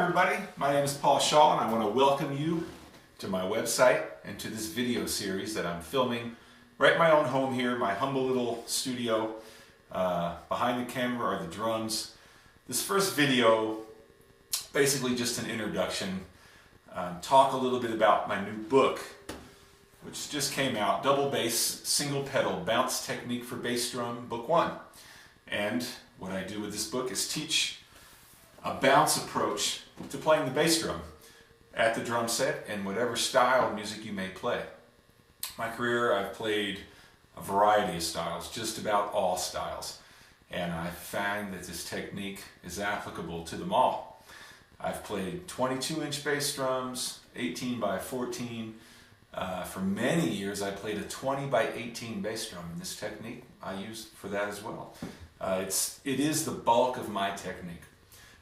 everybody, my name is Paul Shaw and I want to welcome you to my website and to this video series that I'm filming right in my own home here, my humble little studio. Behind the camera are the drums. This first video, basically just an introduction, talk a little bit about my new book, which just came out, Double Bass, Single Pedal, Bounce Technique for Bass Drum, Book 1. And what I do with this book is teach a bounce approach to playing the bass drum at the drum set in whatever style of music you may play. My career, I've played a variety of styles, just about all styles, and I find that this technique is applicable to them all. I've played 22-inch bass drums, 18 by 14. For many years I played a 20 by 18 bass drum, and this technique I use for that as well. It is the bulk of my technique.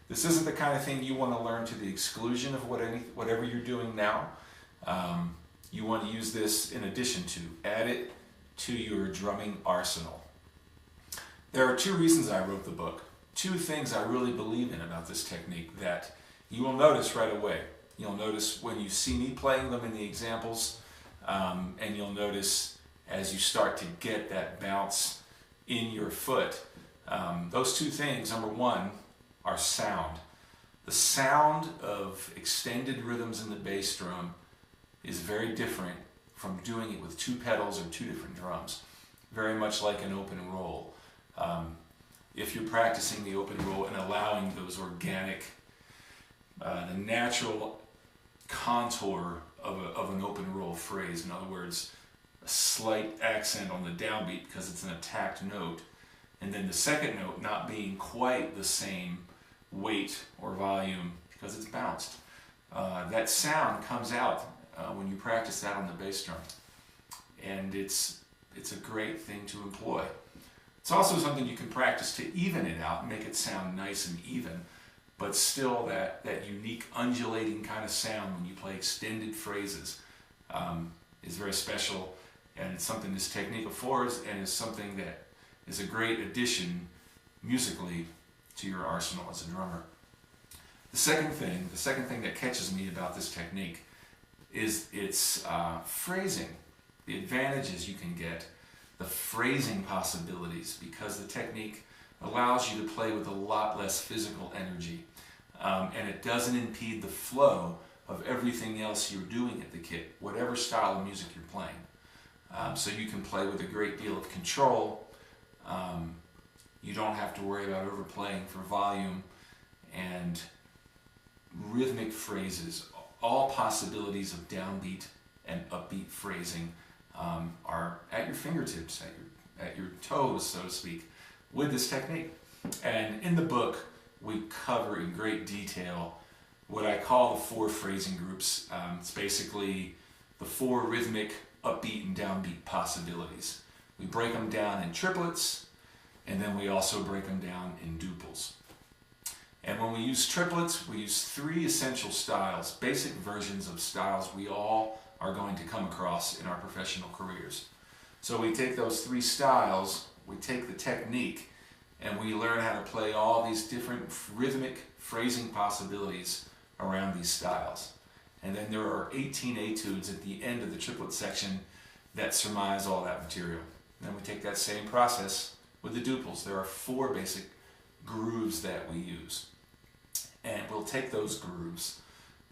This isn't the kind of thing you want to learn to the exclusion of whatever you're doing now. You want to use this in addition to, add it to your drumming arsenal. There are two reasons I wrote the book. Two things I really believe in about this technique that you will notice right away. You'll notice when you see me playing them in the examples, and you'll notice as you start to get that bounce in your foot. Those two things, number one, are sound. The sound of extended rhythms in the bass drum is very different from doing it with two pedals or two different drums. Very much like an open roll. If you're practicing the open roll and allowing those organic, the natural contour of an open roll phrase, in other words, a slight accent on the downbeat because it's an attacked note, and then the second note not being quite the same weight or volume because it's bounced. That sound comes out when you practice that on the bass drum, and it's a great thing to employ. It's also something you can practice to even it out and make it sound nice and even, but still that unique undulating kind of sound when you play extended phrases is very special, and it's something this technique affords, and is something that is a great addition musically to your arsenal as a drummer. The second thing that catches me about this technique is its phrasing, the advantages you can get, the phrasing possibilities, because the technique allows you to play with a lot less physical energy, and it doesn't impede the flow of everything else you're doing at the kit, whatever style of music you're playing. So you can play with a great deal of control. You don't have to worry about overplaying for volume and rhythmic phrases. All possibilities of downbeat and upbeat phrasing are at your fingertips, at your toes, so to speak, with this technique. And in the book, we cover in great detail what I call the four phrasing groups. It's basically the four rhythmic upbeat and downbeat possibilities. We break them down in triplets, and then we also break them down in duples. And when we use triplets, we use three essential styles, basic versions of styles we all are going to come across in our professional careers. So we take those three styles, we take the technique, and we learn how to play all these different rhythmic phrasing possibilities around these styles. And then there are 18 etudes at the end of the triplet section that surmise all that material. Then we take that same process with the duples. There are four basic grooves that we use. And we'll take those grooves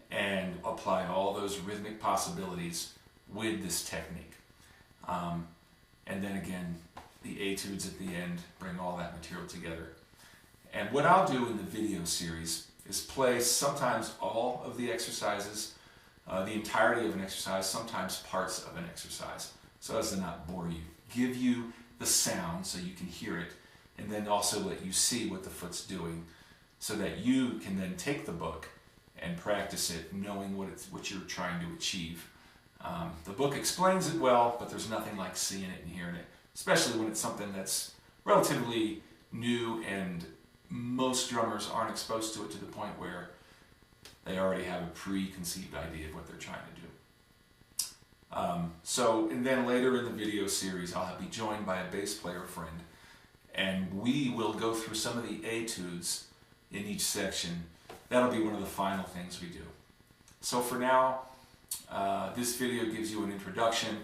and apply all those rhythmic possibilities with this technique. And then again, the etudes at the end bring all that material together. And what I'll do in the video series is play sometimes all of the exercises, the entirety of an exercise, sometimes parts of an exercise, so as to not bore you. Give you the sound so you can hear it, and then also let you see what the foot's doing so that you can then take the book and practice it knowing what you're trying to achieve. The book explains it well, but there's nothing like seeing it and hearing it, especially when it's something that's relatively new and most drummers aren't exposed to it to the point where they already have a preconceived idea of what they're trying to do. And then later in the video series, I'll be joined by a bass player friend, and we will go through some of the etudes in each section that'll be one of the final things we do. So for now, this video gives you an introduction.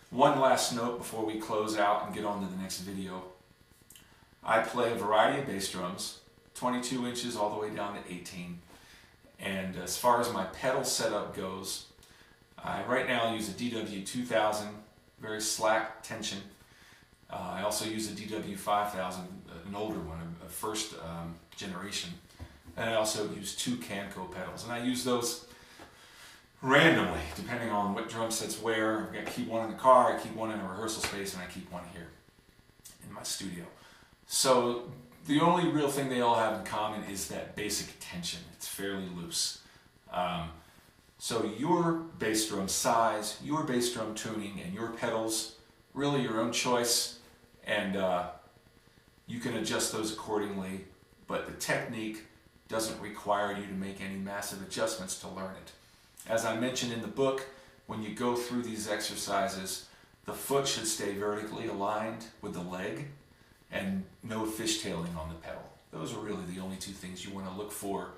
One last note before we close out and get on to the next video. I play a variety of bass drums, 22 inches all the way down to 18. And as far as my pedal setup goes, I right now use a DW2000, very slack tension. I also use a DW5000, an older one, a first generation. And I also use 2 Canco pedals. And I use those randomly, depending on what drum set's where. I keep one in the car, I keep one in a rehearsal space, and I keep one here in my studio. So the only real thing they all have in common is that basic tension. It's fairly loose. So your bass drum size, your bass drum tuning, and your pedals, really your own choice, and you can adjust those accordingly, but the technique doesn't require you to make any massive adjustments to learn it. As I mentioned in the book, when you go through these exercises, the foot should stay vertically aligned with the leg and no fishtailing on the pedal. Those are really the only 2 things you want to look for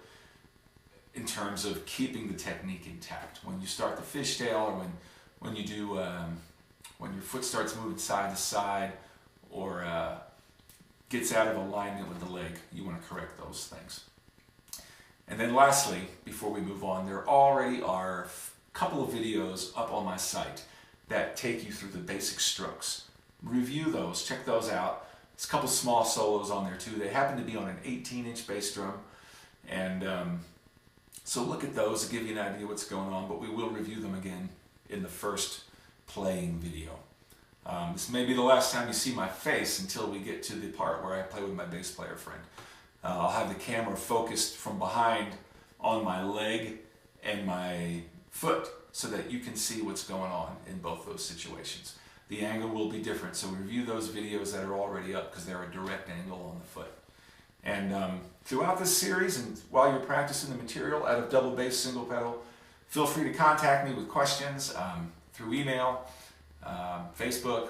in terms of keeping the technique intact. When you start the fishtail, or when you do, when your foot starts moving side to side or gets out of alignment with the leg, you want to correct those things. And then lastly, before we move on, there already are a couple of videos up on my site that take you through the basic strokes. Review those, check those out. There's a couple small solos on there too. They happen to be on an 18-inch bass drum. And so look at those to give you an idea what's going on, but we will review them again in the first playing video. This may be the last time you see my face until we get to the part where I play with my bass player friend. I'll have the camera focused from behind on my leg and my foot so that you can see what's going on in both those situations. The angle will be different, so review those videos that are already up because they're a direct angle on the foot. And throughout this series and while you're practicing the material out of double bass single pedal, feel free to contact me with questions through email, Facebook,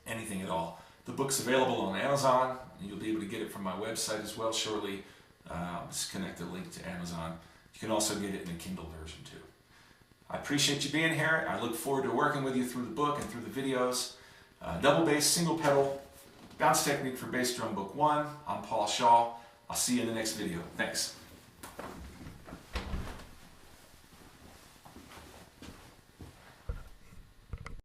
anything at all. The book's available on Amazon, and you'll be able to get it from my website as well shortly. I'll just connect the link to Amazon. You can also get it in a Kindle version too. I appreciate you being here. I look forward to working with you through the book and through the videos. Double bass, single pedal, bounce technique for bass drum book 1. I'm Paul Shaw. I'll see you in the next video. Thanks.